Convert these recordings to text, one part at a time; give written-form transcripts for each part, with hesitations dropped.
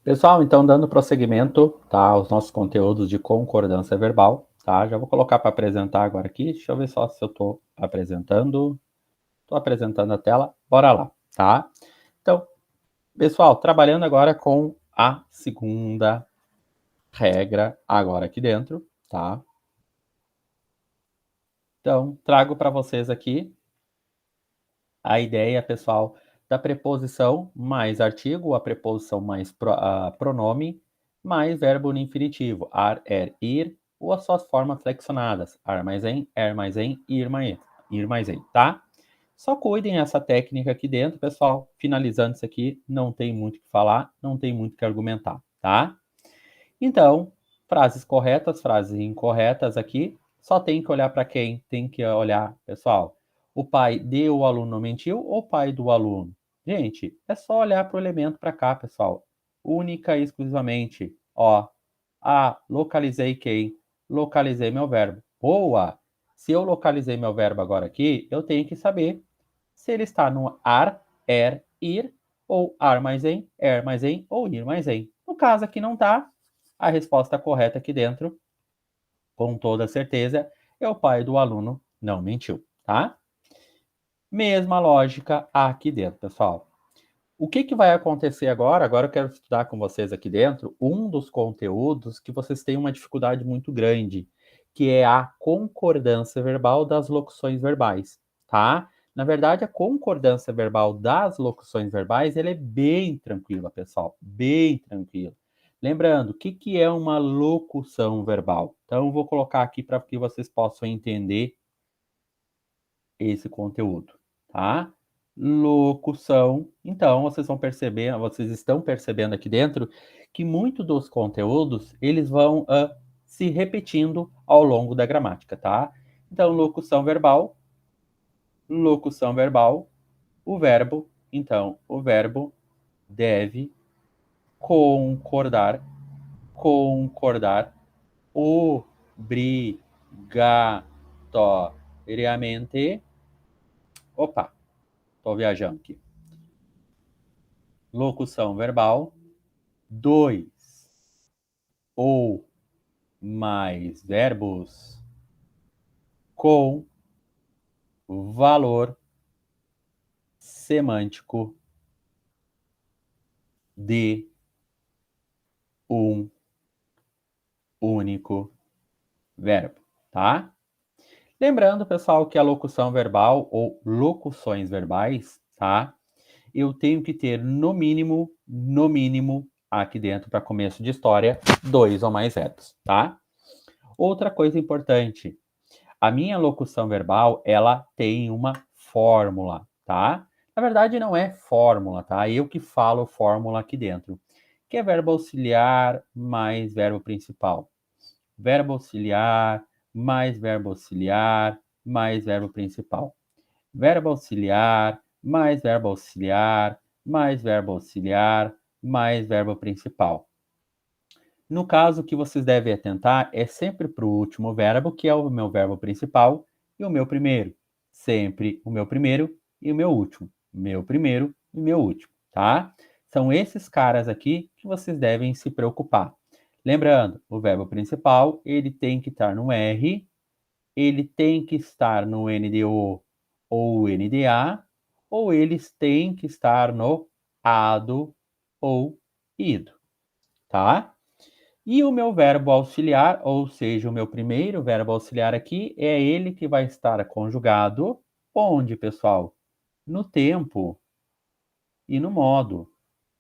Pessoal, então dando prosseguimento, tá, aos nossos conteúdos de concordância verbal, tá? Já vou colocar para apresentar agora aqui. Deixa eu ver só se eu estou apresentando. Estou apresentando a tela. Bora lá, tá? Então, pessoal, trabalhando agora com a segunda regra agora aqui dentro, tá? Então, trago para vocês aqui a ideia, pessoal, da preposição mais artigo, a preposição mais pronome, mais verbo no infinitivo, ar, er, ir, ou as suas formas flexionadas, ar mais em, er mais em, ir mais em, tá? Só cuidem essa técnica aqui dentro, pessoal. Finalizando isso aqui, não tem muito o que falar, não tem muito o que argumentar, tá? Então, frases corretas, frases incorretas aqui, só tem que olhar para quem? Tem que olhar, pessoal, o pai do aluno mentiu ou o pai do aluno? Gente, é só olhar para o elemento para cá, pessoal. Única e exclusivamente, ó. Localizei quem? Localizei meu verbo. Boa! Se eu localizei meu verbo agora aqui, eu tenho que saber se ele está no ar, er, ir, ou ar mais em, er mais em, ou ir mais em. No caso aqui não está, a resposta correta aqui dentro, com toda certeza, é o pai do aluno não mentiu, tá? Mesma lógica aqui dentro, pessoal. O que vai acontecer agora? Agora eu quero estudar com vocês aqui dentro um dos conteúdos que vocês têm uma dificuldade muito grande, que é a concordância verbal das locuções verbais, tá? Na verdade, a concordância verbal das locuções verbais, ela é bem tranquila, pessoal, bem tranquila. Lembrando, o que é uma locução verbal? Então, eu vou colocar aqui para que vocês possam entender esse conteúdo, tá? Locução. Então, vocês vão perceber, vocês estão percebendo aqui dentro que muito dos conteúdos eles vão se repetindo ao longo da gramática, tá? Então, locução verbal, o verbo. Então, o verbo deve concordar, concordar, obrigatoriamente. Opa, tô viajando aqui. Locução verbal, dois ou mais verbos com valor semântico de um único verbo, tá? Lembrando, pessoal, que a locução verbal ou locuções verbais, tá? Eu tenho que ter no mínimo, aqui dentro para começo de história, dois ou mais verbos, tá? Outra coisa importante, a minha locução verbal, ela tem uma fórmula, tá? Na verdade, não é fórmula, tá? Eu que falo fórmula aqui dentro, que é verbo auxiliar mais verbo principal. Verbo auxiliar mais verbo auxiliar mais verbo principal. Verbo auxiliar mais verbo auxiliar mais verbo auxiliar mais verbo principal. No caso, o que vocês devem atentar é sempre para o último verbo, que é o meu verbo principal, e o meu primeiro. Sempre o meu primeiro e o meu último. Meu primeiro e meu último, tá? São esses caras aqui que vocês devem se preocupar. Lembrando, o verbo principal, ele tem que estar no R, ele tem que estar no NDO ou NDA, ou eles têm que estar no ado ou ido, tá? E o meu verbo auxiliar, ou seja, o meu primeiro verbo auxiliar aqui, é ele que vai estar conjugado onde, pessoal? No tempo e no modo.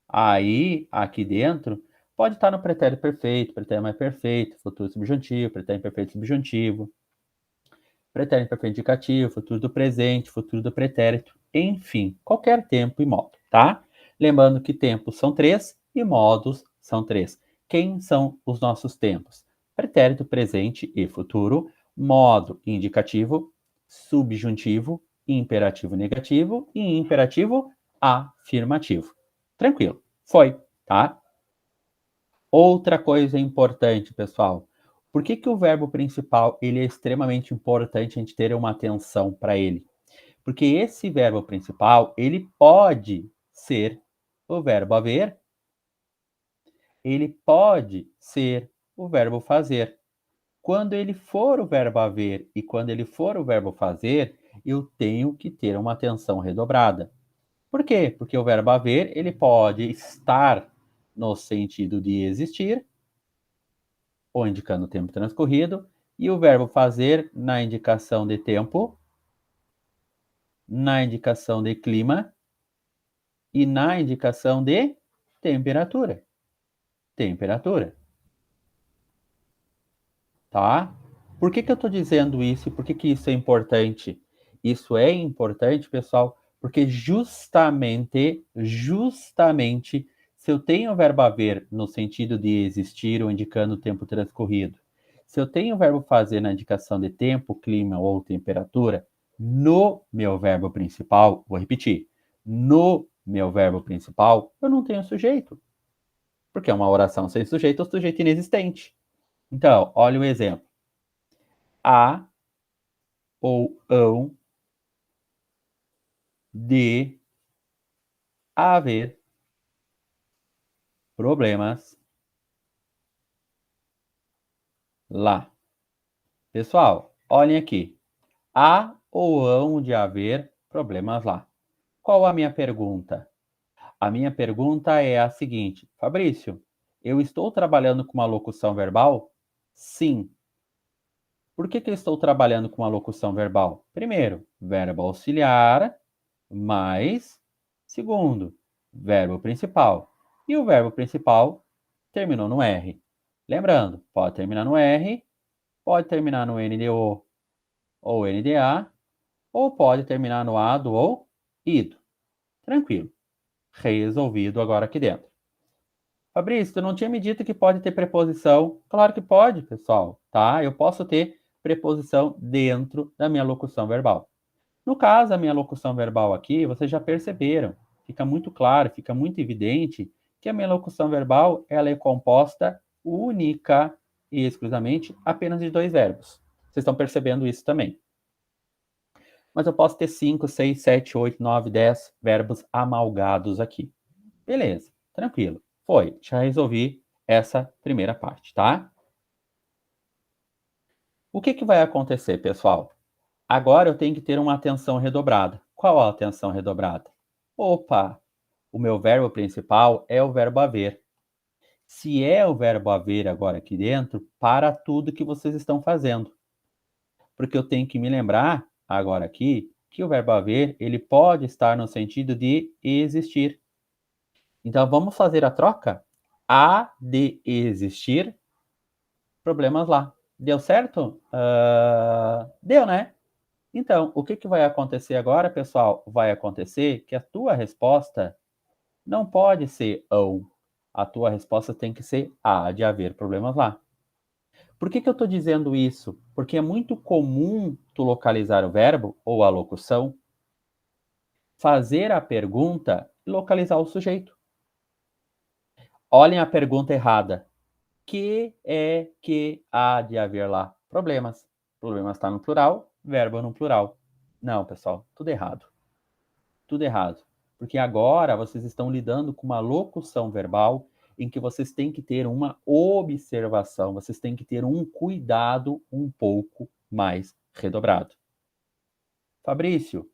Aí, aqui dentro, pode estar no pretérito perfeito, pretérito mais perfeito, futuro subjuntivo, pretérito perfeito subjuntivo, pretérito perfeito indicativo, futuro do presente, futuro do pretérito, enfim, qualquer tempo e modo, tá? Lembrando que tempos são três e modos são três. Quem são os nossos tempos? Pretérito presente e futuro, modo indicativo, subjuntivo, imperativo negativo e imperativo afirmativo. Tranquilo, foi, tá? Outra coisa importante, pessoal. Por que o verbo principal ele é extremamente importante a gente ter uma atenção para ele? Porque esse verbo principal ele pode ser o verbo haver ele pode ser o verbo fazer. Quando ele for o verbo haver e quando ele for o verbo fazer, eu tenho que ter uma atenção redobrada. Por quê? Porque o verbo haver, ele pode estar no sentido de existir, ou indicando o tempo transcorrido, e o verbo fazer na indicação de tempo, na indicação de clima e na indicação de temperatura. Temperatura, tá? Por que eu estou dizendo isso e por que isso é importante? Isso é importante, pessoal, porque justamente, se eu tenho o verbo haver no sentido de existir ou indicando o tempo transcorrido, se eu tenho o verbo fazer na indicação de tempo, clima ou temperatura, no meu verbo principal, vou repetir, no meu verbo principal, eu não tenho sujeito, porque é uma oração sem sujeito ou sujeito inexistente. Então, olha o exemplo. Há ou hão de haver problemas lá. Pessoal, olhem aqui. Há ou hão de haver problemas lá. Qual a minha pergunta? A minha pergunta é a seguinte: Fabrício, eu estou trabalhando com uma locução verbal? Sim. Por que eu estou trabalhando com uma locução verbal? Primeiro, verbo auxiliar, mais, segundo, verbo principal. E o verbo principal terminou no R. Lembrando, pode terminar no R, pode terminar no NDO ou NDA, ou pode terminar no ADO ou IDO. Tranquilo. Resolvido agora aqui dentro. Fabrício, tu não tinha me dito que pode ter preposição? Claro que pode, pessoal, tá? Eu posso ter preposição dentro da minha locução verbal. No caso, a minha locução verbal aqui, vocês já perceberam, fica muito claro, fica muito evidente que a minha locução verbal ela é composta única e exclusivamente apenas de dois verbos. Vocês estão percebendo isso também. Mas eu posso ter 5, 6, 7, 8, 9, 10 verbos amalgados aqui. Beleza, tranquilo. Foi, já resolvi essa primeira parte, tá? O que vai acontecer, pessoal? Agora eu tenho que ter uma atenção redobrada. Qual a atenção redobrada? Opa, o meu verbo principal é o verbo haver. Se é o verbo haver agora aqui dentro, para tudo que vocês estão fazendo. Porque eu tenho que me lembrar agora aqui que o verbo haver, ele pode estar no sentido de existir. Então vamos fazer a troca? Há de existir problemas lá. Deu certo? Deu, né? Então, o que vai acontecer agora, pessoal? Vai acontecer que a tua resposta não pode ser ou. A tua resposta tem que ser há de haver problemas lá. Por que eu estou dizendo isso? Porque é muito comum tu localizar o verbo ou a locução, fazer a pergunta e localizar o sujeito. Olhem a pergunta errada. Que é que há de haver lá? Problemas. Problemas está no plural, verbo no plural. Não, pessoal, tudo errado. Tudo errado. Porque agora vocês estão lidando com uma locução verbal em que vocês têm que ter uma observação, vocês têm que ter um cuidado um pouco mais redobrado. Fabrício,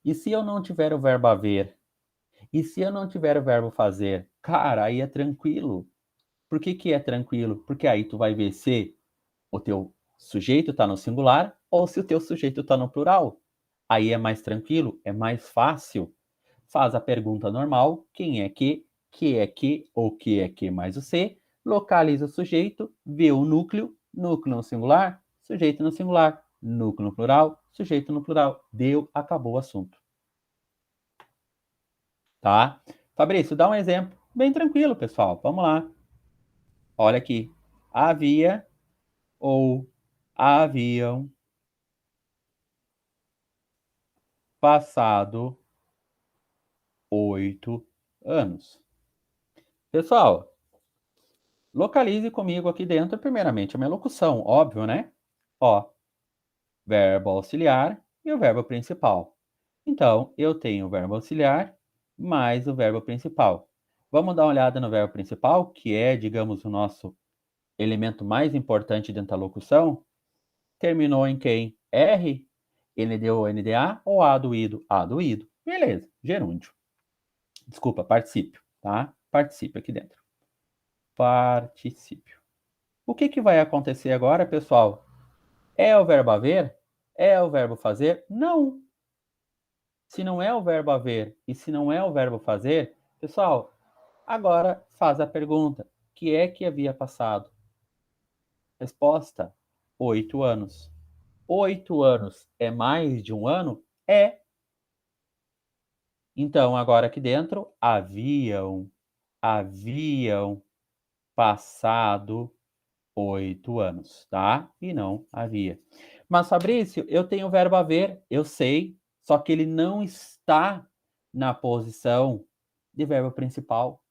e se eu não tiver o verbo haver? E se eu não tiver o verbo fazer? Cara, aí é tranquilo. Por que é tranquilo? Porque aí tu vai ver se o teu sujeito está no singular ou se o teu sujeito está no plural. Aí é mais tranquilo, é mais fácil. Faz a pergunta normal, quem é que ou que é que mais o C, localiza o sujeito, vê o núcleo, núcleo no singular, sujeito no singular, núcleo no plural, sujeito no plural. Deu, acabou o assunto. Tá? Fabrício, dá um exemplo bem tranquilo, pessoal. Vamos lá. Olha aqui. Havia ou haviam passado 8 anos. Pessoal, localize comigo aqui dentro, primeiramente, a minha locução, óbvio, né? Ó, verbo auxiliar e o verbo principal. Então, eu tenho o verbo auxiliar mais o verbo principal. Vamos dar uma olhada no verbo principal, que é, digamos, o nosso elemento mais importante dentro da locução. Terminou em quem? R, ND ou NDA, ou A do ido? A do ido. Beleza, gerúndio. Desculpa, particípio, tá? Particípio aqui dentro. Particípio. O que vai acontecer agora, pessoal? É o verbo haver? É o verbo fazer? Não. Se não é o verbo haver e se não é o verbo fazer, pessoal, agora faz a pergunta: que é que havia passado? Resposta: 8 anos. 8 anos é mais de um ano? É. Então, agora aqui dentro, haviam passado 8 anos, tá? E não havia. Mas, Fabrício, eu tenho o verbo haver, eu sei, só que ele não está na posição de verbo principal.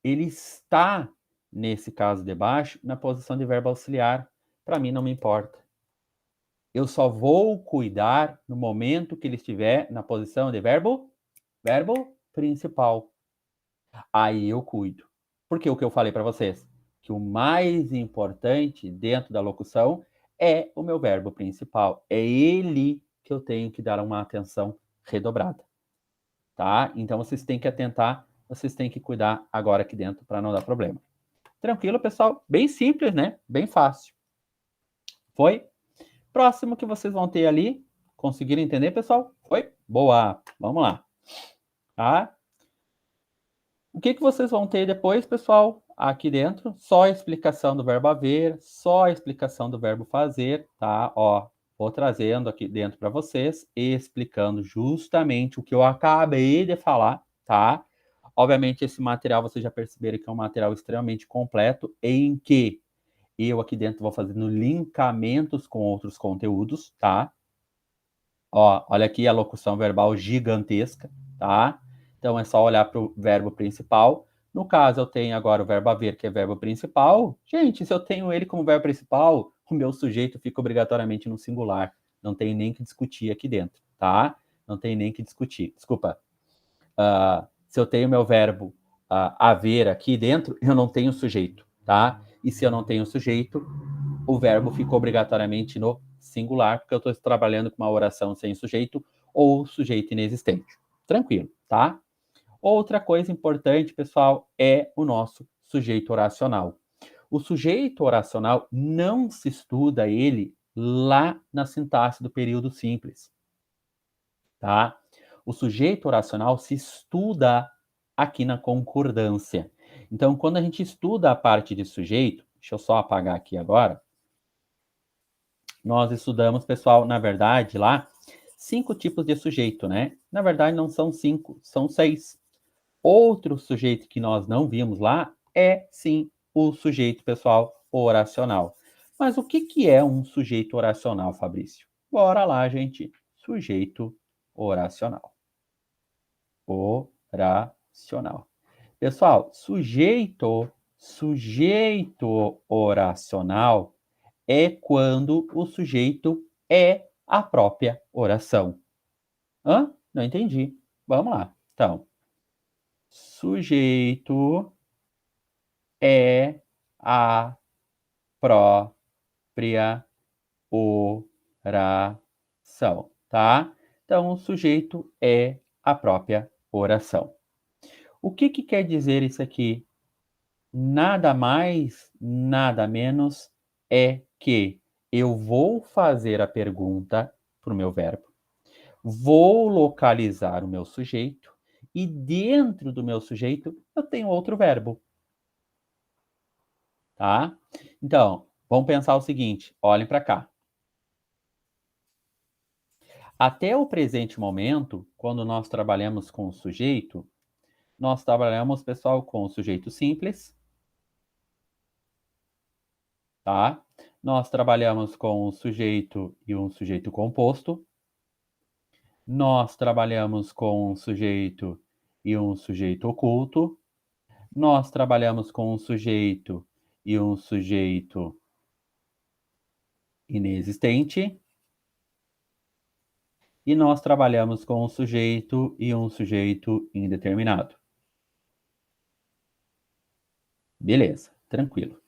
Ele está, nesse caso de baixo, na posição de verbo auxiliar. Para mim, não me importa. Eu só vou cuidar no momento que ele estiver na posição de verbo principal. Aí eu cuido. Porque o que eu falei para vocês, que o mais importante dentro da locução é o meu verbo principal. É ele que eu tenho que dar uma atenção redobrada, tá? Então vocês têm que atentar, vocês têm que cuidar agora aqui dentro para não dar problema. Tranquilo, pessoal? Bem simples, né? Bem fácil. Foi? Próximo que vocês vão ter ali, conseguiram entender, pessoal? Foi? Boa! Vamos lá. Tá? O que vocês vão ter depois, pessoal? Aqui dentro, só a explicação do verbo haver, só a explicação do verbo fazer, tá? Ó, vou trazendo aqui dentro para vocês, explicando justamente o que eu acabei de falar, tá? Obviamente, esse material vocês já perceberam que é um material extremamente completo, em que eu aqui dentro vou fazendo linkamentos com outros conteúdos, tá? Ó, olha aqui a locução verbal gigantesca, tá? Então é só olhar para o verbo principal. No caso, eu tenho agora o verbo haver, que é verbo principal. Gente, se eu tenho ele como verbo principal, o meu sujeito fica obrigatoriamente no singular. Não tem nem que discutir aqui dentro, tá? Não tem nem que discutir. Desculpa. Se eu tenho meu verbo haver aqui dentro, eu não tenho sujeito, tá? E se eu não tenho sujeito, o verbo fica obrigatoriamente no singular, porque eu estou trabalhando com uma oração sem sujeito ou sujeito inexistente. Tranquilo, tá? Outra coisa importante, pessoal, é o nosso sujeito oracional. O sujeito oracional não se estuda ele lá na sintaxe do período simples, tá? O sujeito oracional se estuda aqui na concordância. Então, quando a gente estuda a parte de sujeito, deixa eu só apagar aqui agora, nós estudamos, pessoal, na verdade, lá, 5 tipos de sujeito, né? Na verdade, não são 5, são 6. Outro sujeito que nós não vimos lá é, sim, o sujeito, pessoal, oracional. Mas o que é um sujeito oracional, Fabrício? Bora lá, gente. Sujeito oracional. Oracional. Pessoal, sujeito oracional é quando o sujeito é a própria oração. Hã? Não entendi. Vamos lá. Então, sujeito é a própria oração, tá? Então, o sujeito é a própria oração. O que quer dizer isso aqui? Nada mais, nada menos é que eu vou fazer a pergunta para o meu verbo, vou localizar o meu sujeito e dentro do meu sujeito eu tenho outro verbo, tá? Então, vamos pensar o seguinte, olhem para cá. Até o presente momento, quando nós trabalhamos com o sujeito, nós trabalhamos, pessoal, com o sujeito simples, tá? Nós trabalhamos com um sujeito e um sujeito composto. Nós trabalhamos com um sujeito e um sujeito oculto. Nós trabalhamos com um sujeito e um sujeito inexistente. E nós trabalhamos com um sujeito e um sujeito indeterminado. Beleza, tranquilo.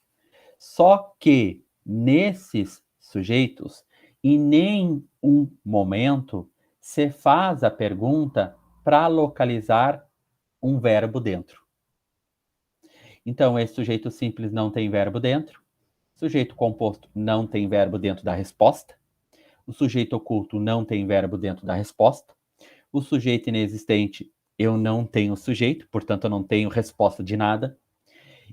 Só que nesses sujeitos, em nenhum momento você faz a pergunta para localizar um verbo dentro. Então, esse sujeito simples não tem verbo dentro, sujeito composto não tem verbo dentro da resposta, o sujeito oculto não tem verbo dentro da resposta, o sujeito inexistente, eu não tenho sujeito, portanto eu não tenho resposta de nada,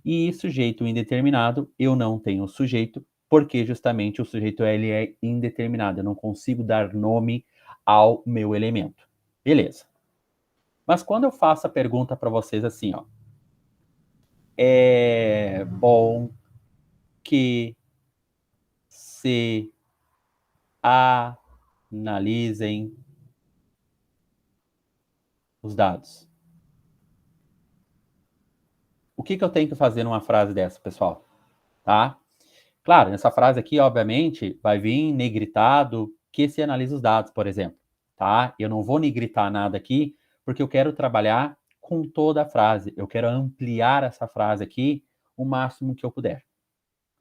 e sujeito indeterminado, eu não tenho sujeito, porque justamente o sujeito ele é indeterminado, eu não consigo dar nome ao meu elemento. Beleza. Mas quando eu faço a pergunta para vocês assim, ó, é bom que se analisem os dados. O que eu tenho que fazer numa frase dessa, pessoal? Tá? Claro, nessa frase aqui, obviamente, vai vir negritado que se analisa os dados, por exemplo, tá? Eu não vou negritar nada aqui, porque eu quero trabalhar com toda a frase. Eu quero ampliar essa frase aqui o máximo que eu puder,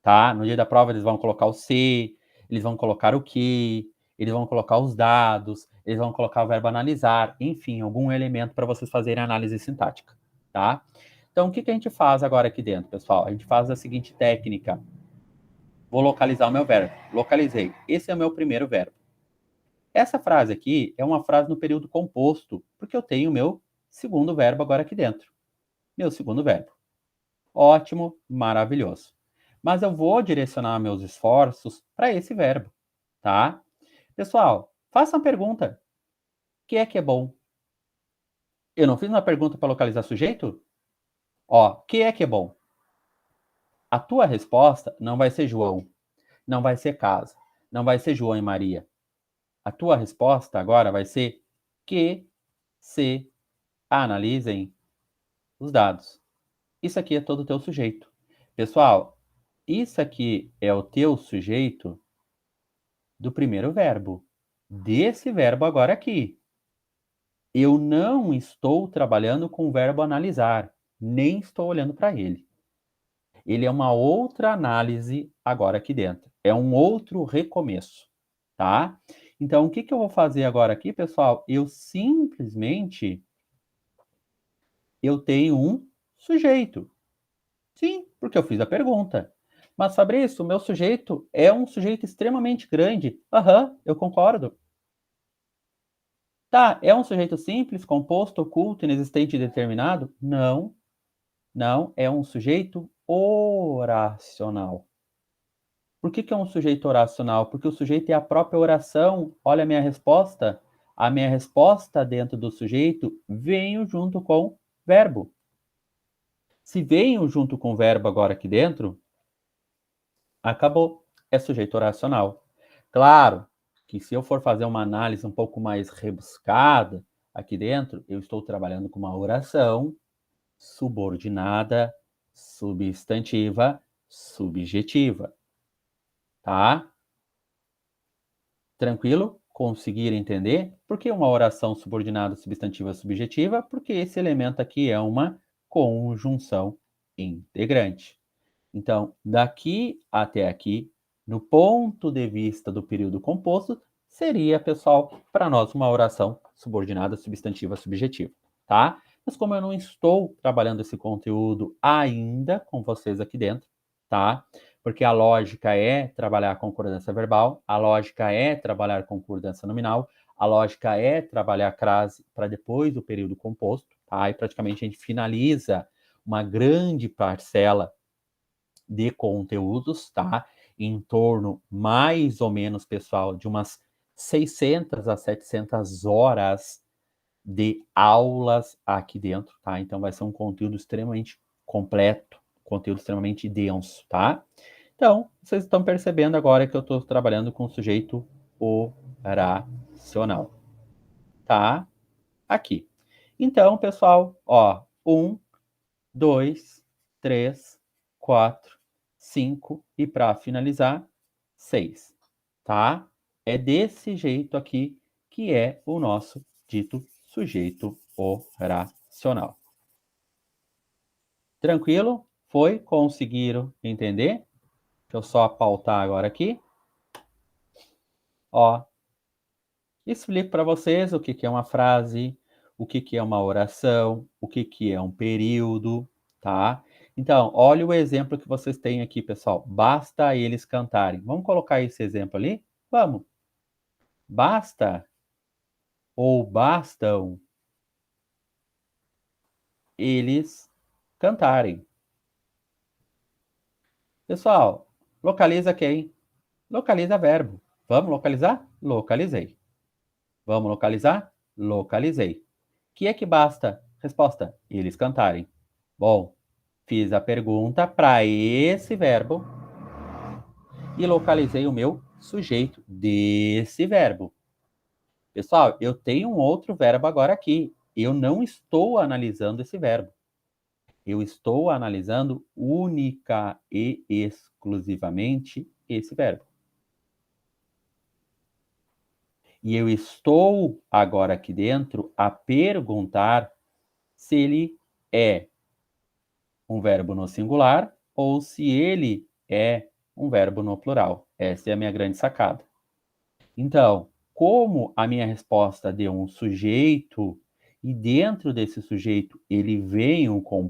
tá? No dia da prova, eles vão colocar o se, eles vão colocar o que, eles vão colocar os dados, eles vão colocar o verbo analisar, enfim, algum elemento para vocês fazerem análise sintática, tá? Então, o que a gente faz agora aqui dentro, pessoal? A gente faz a seguinte técnica. Vou localizar o meu verbo. Localizei. Esse é o meu primeiro verbo. Essa frase aqui é uma frase no período composto, porque eu tenho o meu segundo verbo agora aqui dentro. Meu segundo verbo. Ótimo, maravilhoso. Mas eu vou direcionar meus esforços para esse verbo, tá? Pessoal, faça uma pergunta. O que é bom? Eu não fiz uma pergunta para localizar sujeito? Ó, o que é bom? A tua resposta não vai ser João, não vai ser casa, não vai ser João e Maria. A tua resposta agora vai ser que se analisem os dados. Isso aqui é todo o teu sujeito. Pessoal, isso aqui é o teu sujeito do primeiro verbo. Desse verbo agora aqui. Eu não estou trabalhando com o verbo analisar, nem estou olhando para ele. Ele é uma outra análise agora aqui dentro. É um outro recomeço, tá? Então, o que eu vou fazer agora aqui, pessoal? Eu simplesmente eu tenho um sujeito. Sim, porque eu fiz a pergunta. Mas, Fabrício, o meu sujeito é um sujeito extremamente grande. Aham, eu concordo. Tá, é um sujeito simples, composto, oculto, inexistente e determinado? Não, não, é um sujeito oracional. Por que é um sujeito oracional? Porque o sujeito é a própria oração. Olha a minha resposta. A minha resposta dentro do sujeito veio junto com verbo. Se veio junto com o verbo agora aqui dentro, acabou. É sujeito oracional. Claro que se eu for fazer uma análise um pouco mais rebuscada aqui dentro, eu estou trabalhando com uma oração subordinada, substantiva, subjetiva, tá? Tranquilo? Conseguir entender? Por que uma oração subordinada, substantiva, subjetiva? Porque esse elemento aqui é uma conjunção integrante. Então, daqui até aqui, no ponto de vista do período composto, seria, pessoal, para nós uma oração subordinada, substantiva, subjetiva, tá? Mas como eu não estou trabalhando esse conteúdo ainda com vocês aqui dentro, tá? Porque a lógica é trabalhar concordância verbal, a lógica é trabalhar concordância nominal, a lógica é trabalhar crase para depois do período composto, tá? E praticamente a gente finaliza uma grande parcela de conteúdos, tá? Em torno, mais ou menos, pessoal, de umas 600 a 700 horas de aulas aqui dentro, tá? Então vai ser um conteúdo extremamente completo, conteúdo extremamente denso, tá? Então, vocês estão percebendo agora que eu estou trabalhando com o sujeito oracional, tá? Aqui. Então, pessoal, ó, 1, 2, 3, 4, 5 e para finalizar, 6, tá? É desse jeito aqui que é o nosso dito sujeito oracional. Tranquilo? Foi? Conseguiram entender? Deixa eu só pautar agora aqui. Ó, explico para vocês o que que é uma frase, o que que é uma oração, o que que é um período, tá? Então, olha o exemplo que vocês têm aqui, pessoal. Basta eles cantarem. Vamos colocar esse exemplo ali? Vamos. Basta ou bastam eles cantarem. Pessoal, localiza quem? Localiza verbo. Vamos localizar? Localizei. Vamos localizar? Localizei. Que é que basta? Resposta: eles cantarem. Bom, fiz a pergunta para esse verbo e localizei o meu sujeito desse verbo. Pessoal, eu tenho um outro verbo agora aqui. Eu não estou analisando esse verbo. Eu estou analisando única e exclusivamente esse verbo. E eu estou agora aqui dentro a perguntar se ele é um verbo no singular ou se ele é um verbo no plural. Essa é a minha grande sacada. Então, como a minha resposta deu um sujeito e dentro desse sujeito ele veio com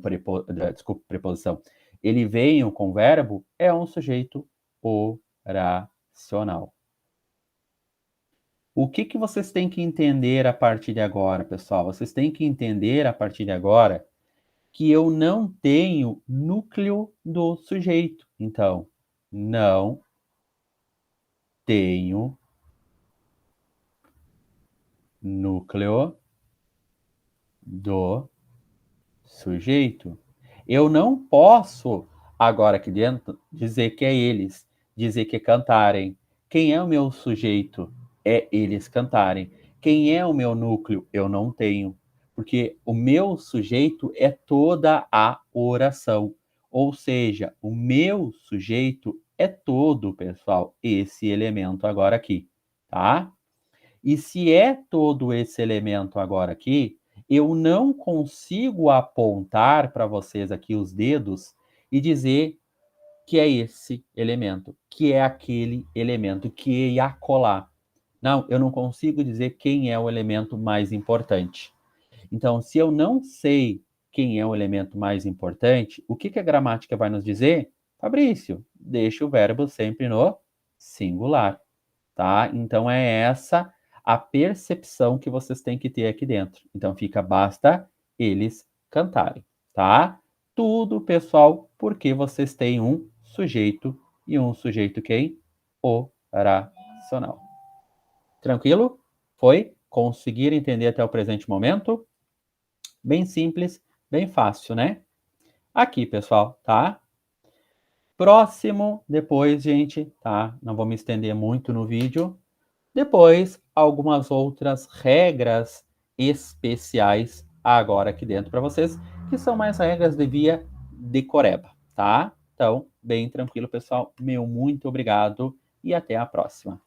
preposição, ele veio com verbo, é um sujeito oracional. O que que vocês têm que entender a partir de agora, pessoal? Vocês têm que entender a partir de agora que eu não tenho núcleo do sujeito. Então, não tenho núcleo do sujeito. Eu não posso, agora aqui dentro, dizer que é eles, dizer que cantarem. Quem é o meu sujeito? É eles cantarem. Quem é o meu núcleo? Eu não tenho. Porque o meu sujeito é toda a oração. Ou seja, o meu sujeito é todo, pessoal, esse elemento agora aqui, tá? E se é todo esse elemento agora aqui, eu não consigo apontar para vocês aqui os dedos e dizer que é esse elemento, que é aquele elemento, que é acolá. Não, eu não consigo dizer quem é o elemento mais importante. Então, se eu não sei quem é o elemento mais importante, o que que a gramática vai nos dizer? Fabrício, deixa o verbo sempre no singular, tá? Então é essa a percepção que vocês têm que ter aqui dentro. Então fica basta eles cantarem, tá? Tudo, pessoal, porque vocês têm um sujeito e um sujeito quem? Oracional. Tranquilo? Foi? Conseguir entender até o presente momento? Bem simples, bem fácil, né? Aqui, pessoal, tá? Próximo, depois, gente, tá? Não vou me estender muito no vídeo. Depois, algumas outras regras especiais agora aqui dentro para vocês, que são mais regras de via decoreba, tá? Então, bem tranquilo, pessoal. Meu muito obrigado e até a próxima.